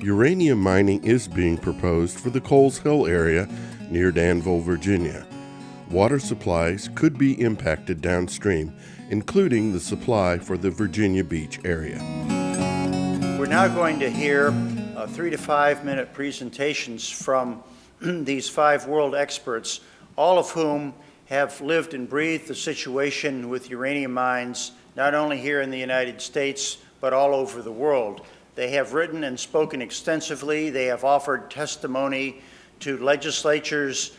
Uranium mining is being proposed for the Coles Hill area near Danville, Virginia. Water supplies could be impacted downstream, including the supply for the Virginia Beach area. We're now going to hear 3 to 5 minute presentations from these 5 world experts, all of whom have lived and breathed the situation with uranium mines, not only here in the United States, but all over the world. They have written and spoken extensively. They have offered testimony to legislatures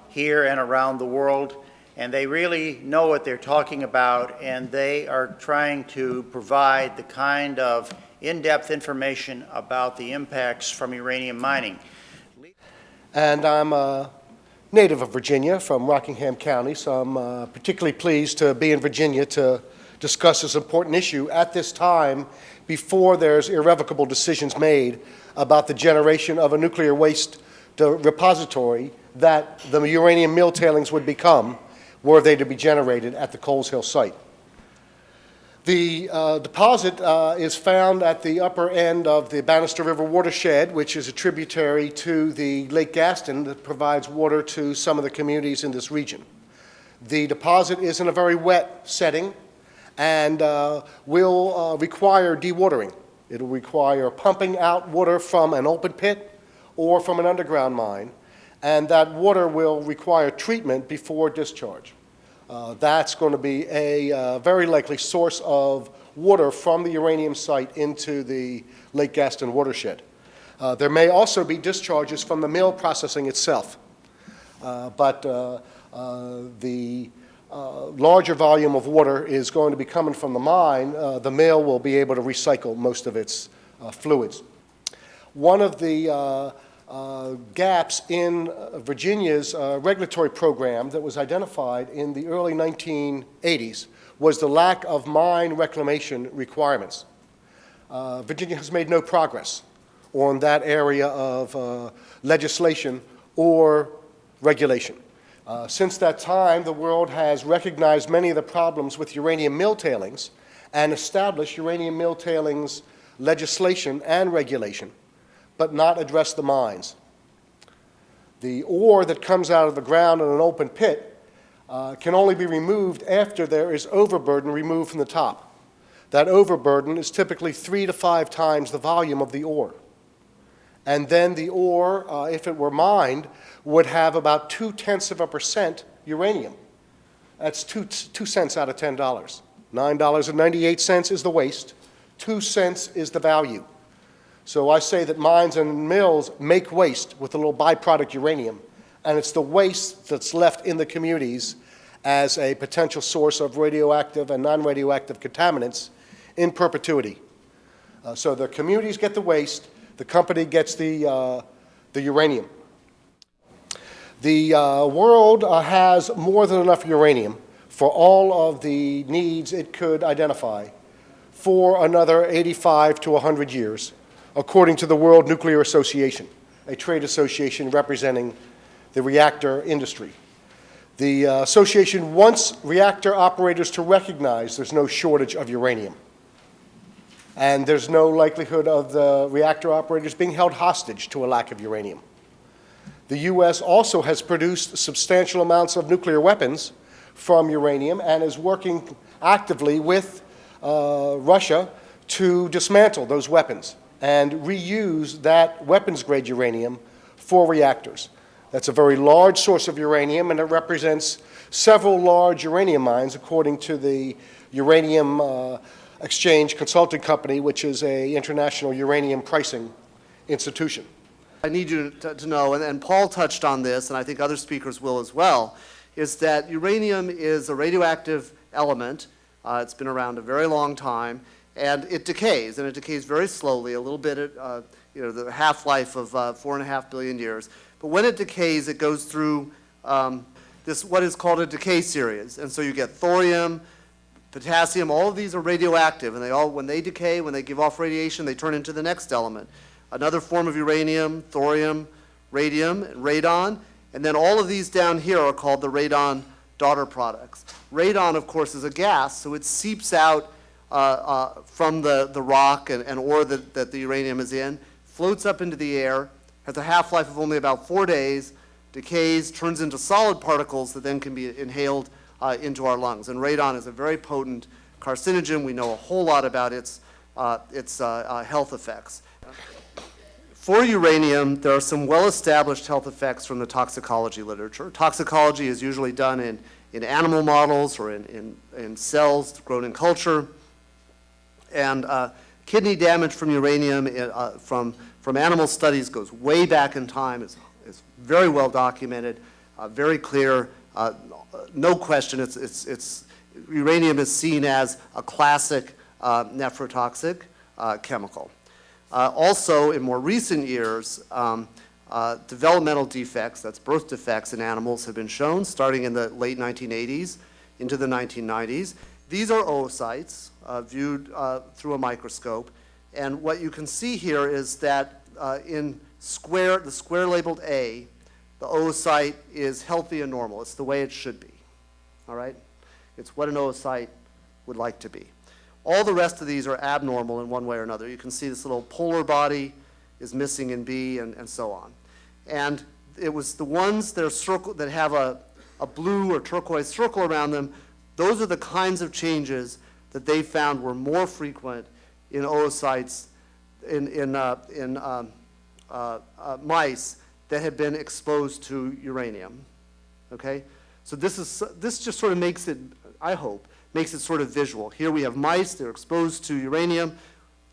here and around the world, and they really know what they're talking about, and they are trying to provide the kind of in-depth information about the impacts from uranium mining. And I'm a native of Virginia from Rockingham County, so I'm particularly pleased to be in Virginia to discuss this important issue at this time before there's irrevocable decisions made about the generation of a nuclear waste repository that the uranium mill tailings would become were they to be generated at the Coles Hill site. The deposit is found at the upper end of the Bannister River watershed, which is a tributary to the Lake Gaston that provides water to some of the communities in this region. The deposit is in a very wet setting and will require dewatering. It'll require pumping out water from an open pit or from an underground mine, and that water will require treatment before discharge. That's going to be a very likely source of water from the uranium site into the Lake Gaston watershed. There may also be discharges from the mill processing itself, but the larger volume of water is going to be coming from the mine. The mill will be able to recycle most of its fluids. One of the gaps in Virginia's regulatory program that was identified in the early 1980s was the lack of mine reclamation requirements. Virginia has made no progress on that area of legislation or regulation. Since that time, the world has recognized many of the problems with uranium mill tailings and established uranium mill tailings legislation and regulation, but not addressed the mines. The ore that comes out of the ground in an open pit can only be removed after there is overburden removed from the top. That overburden is typically 3 to 5 times the volume of the ore. And then the ore, if it were mined, would have about 0.2% uranium. That's 2 cents out of $10. $9.98 is the waste. 2 cents is the value. So I say that mines and mills make waste with a little byproduct uranium, and it's the waste that's left in the communities as a potential source of radioactive and non-radioactive contaminants in perpetuity. So the communities get the waste, the company gets the uranium. The world has more than enough uranium for all of the needs it could identify for another 85 to 100 years, according to the World Nuclear Association, a trade association representing the reactor industry. The association wants reactor operators to recognize there's no shortage of uranium, and there's no likelihood of the reactor operators being held hostage to a lack of uranium. The U.S. also has produced substantial amounts of nuclear weapons from uranium and is working actively with Russia to dismantle those weapons and reuse that weapons-grade uranium for reactors. That's a very large source of uranium, and it represents several large uranium mines, according to the Uranium Exchange Consulting Company, which is an international uranium pricing institution. I need you to know, and Paul touched on this, and I think other speakers will as well, is that uranium is a radioactive element. It's been around a very long time, and it decays, and it decays very slowly, a little bit at the half-life of 4.5 billion years. But when it decays, it goes through this what is called a decay series, and so you get thorium, potassium. All of these are radioactive, and they all, when they decay, when they give off radiation, they turn into the next element. Another form of uranium, thorium, radium, and radon, and then all of these down here are called the radon daughter products. Radon, of course, is a gas, so it seeps out from the rock and ore that the uranium is in. floats up into the air, has a half-life of only about 4 days, decays, turns into solid particles that then can be inhaled into our lungs. And radon is a very potent carcinogen. We know a whole lot about its health effects. For uranium, there are some well-established health effects from the toxicology literature. Toxicology is usually done in animal models or in cells grown in culture. And kidney damage from uranium from animal studies goes way back in time, is very well documented, very clear, no question. Uranium is seen as a classic nephrotoxic chemical. Also, in more recent years, developmental defects, that's birth defects in animals, have been shown starting in the late 1980s into the 1990s. These are oocytes viewed through a microscope. And what you can see here is that in the square labeled A, the oocyte is healthy and normal. It's the way it should be, all right? It's what an oocyte would like to be. All the rest of these are abnormal in one way or another. You can see this little polar body is missing in B and so on. And it was the ones that are that have a blue or turquoise circle around them, those are the kinds of changes that they found were more frequent in oocytes in mice that had been exposed to uranium, okay? So this just sort of makes it, I hope, makes it sort of visual. Here we have mice, they're exposed to uranium,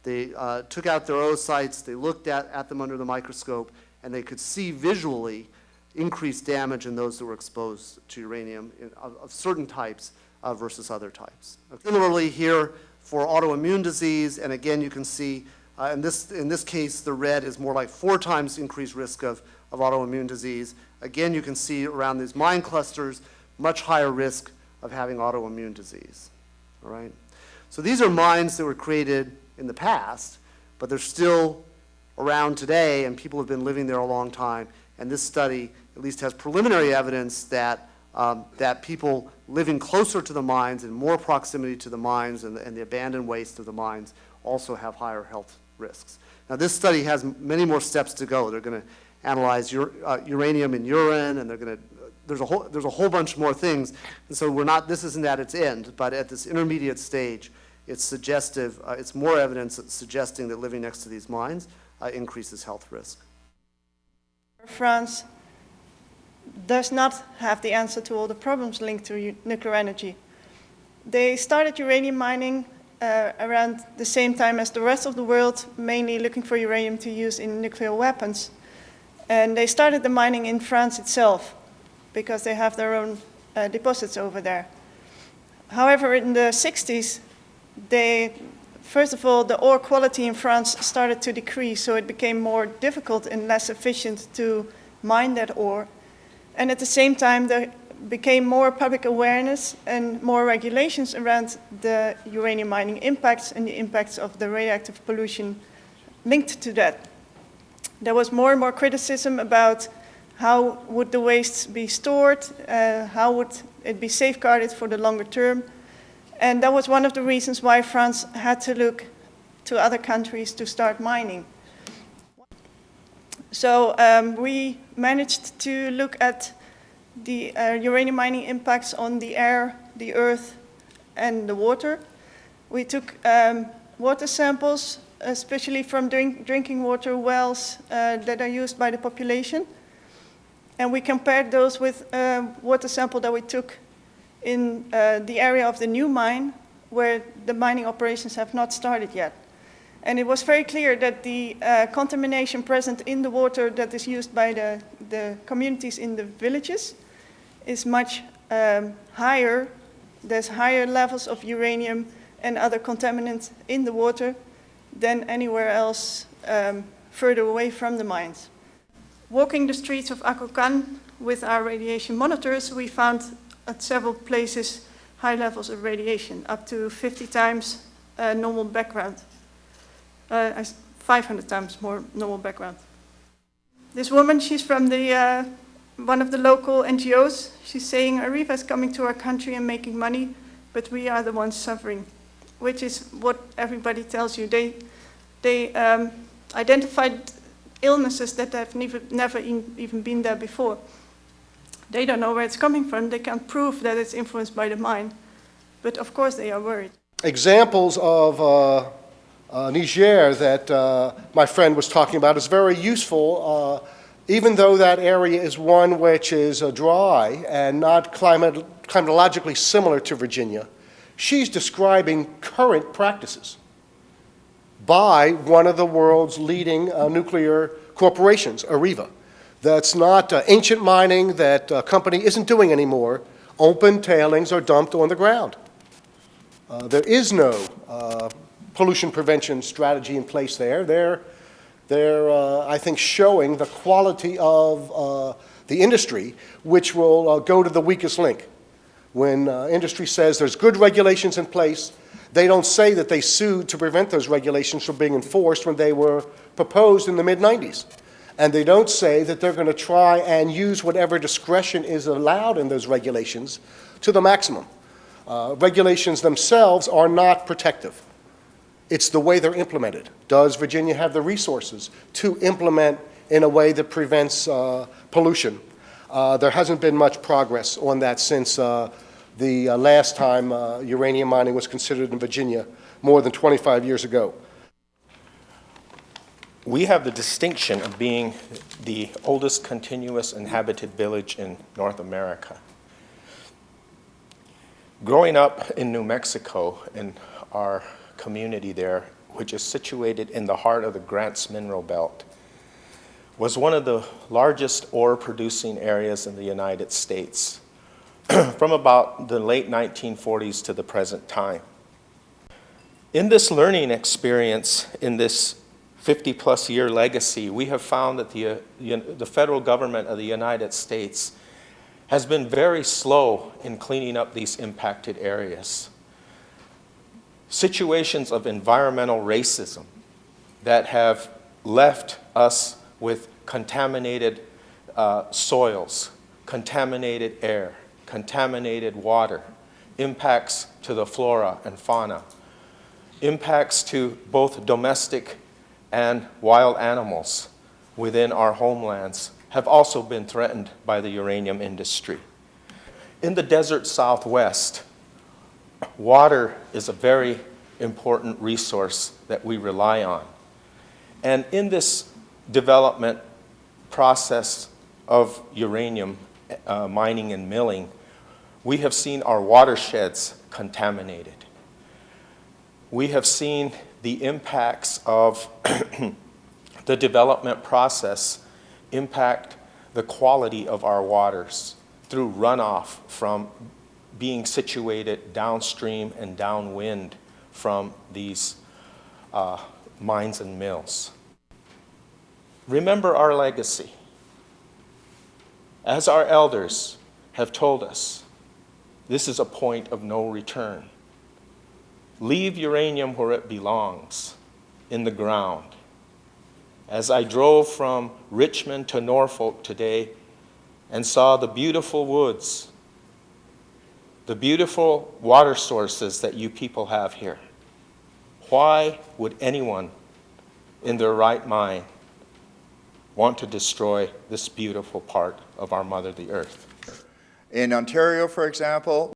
they took out their oocytes, they looked at them under the microscope, and they could see visually increased damage in those that were exposed to uranium of certain types versus other types. Similarly here for autoimmune disease, and again you can see in this case the red is more like 4 times increased risk of autoimmune disease. Again, you can see around these mine clusters much higher risk of having autoimmune disease, all right? So these are mines that were created in the past, but they're still around today, and people have been living there a long time, and this study at least has preliminary evidence that that people living closer to the mines and more proximity to the mines and the abandoned waste of the mines also have higher health risks. Now this study has many more steps to go. They're going to analyze uranium in urine, and there's a whole bunch more things. And so this isn't at its end, but at this intermediate stage, it's suggestive, it's more evidence suggesting that living next to these mines increases health risk. France does not have the answer to all the problems linked to nuclear energy. They started uranium mining around the same time as the rest of the world, mainly looking for uranium to use in nuclear weapons. And they started the mining in France itself, because they have their own deposits over there. However, in the 60s, first of all, the ore quality in France started to decrease, so it became more difficult and less efficient to mine that ore. And at the same time, there became more public awareness and more regulations around the uranium mining impacts and the impacts of the radioactive pollution linked to that. There was more and more criticism about how would the wastes be stored, how would it be safeguarded for the longer term. And that was one of the reasons why France had to look to other countries to start mining. So we managed to look at the uranium mining impacts on the air, the earth, and the water. We took water samples, especially from drinking water wells that are used by the population. And we compared those with water sample that we took in the area of the new mine, where the mining operations have not started yet. And it was very clear that the contamination present in the water that is used by the communities in the villages is much higher. There's higher levels of uranium and other contaminants in the water than anywhere else further away from the mines. Walking the streets of Akokan with our radiation monitors, we found at several places high levels of radiation, up to 50 times normal background. 500 times more normal background. This woman, she's from one of the local NGOs. She's saying, Arriva is coming to our country and making money, but we are the ones suffering, which is what everybody tells you. They identified illnesses that have never even been there before. They don't know where it's coming from. They can't prove that it's influenced by the mine. But of course they are worried. Examples of Niger that my friend was talking about is very useful, even though that area is one which is dry and not climatologically similar to Virginia. She's describing current practices by one of the world's leading nuclear corporations, Areva. That's not ancient mining that a company isn't doing anymore. Open tailings are dumped on the ground. There is no pollution prevention strategy in place there. They're I think, showing the quality of the industry, which will go to the weakest link. When industry says there's good regulations in place, they don't say that they sued to prevent those regulations from being enforced when they were proposed in the mid-90s. And they don't say that they're going to try and use whatever discretion is allowed in those regulations to the maximum. Regulations themselves are not protective. It's the way they're implemented. Does Virginia have the resources to implement in a way that prevents pollution? There hasn't been much progress on that since the last time uranium mining was considered in Virginia more than 25 years ago. We have the distinction of being the oldest continuous inhabited village in North America. Growing up in New Mexico, in our community there, which is situated in the heart of the Grants Mineral Belt, was one of the largest ore-producing areas in the United States from about the late 1940s to the present time. In this learning experience, in this 50-plus year legacy, we have found that the federal government of the United States has been very slow in cleaning up these impacted areas. Situations of environmental racism that have left us with contaminated soils, contaminated air, contaminated water, impacts to the flora and fauna, impacts to both domestic and wild animals within our homelands have also been threatened by the uranium industry. In the desert Southwest, water is a very important resource that we rely on. And in this development process of uranium mining and milling, we have seen our watersheds contaminated. We have seen the impacts of the development process impact the quality of our waters through runoff from being situated downstream and downwind from these mines and mills. Remember our legacy. As our elders have told us, this is a point of no return. Leave uranium where it belongs, in the ground. As I drove from Richmond to Norfolk today and saw the beautiful woods, the beautiful water sources that you people have here, why would anyone in their right mind want to destroy this beautiful part of our mother, the earth? In Ontario, for example,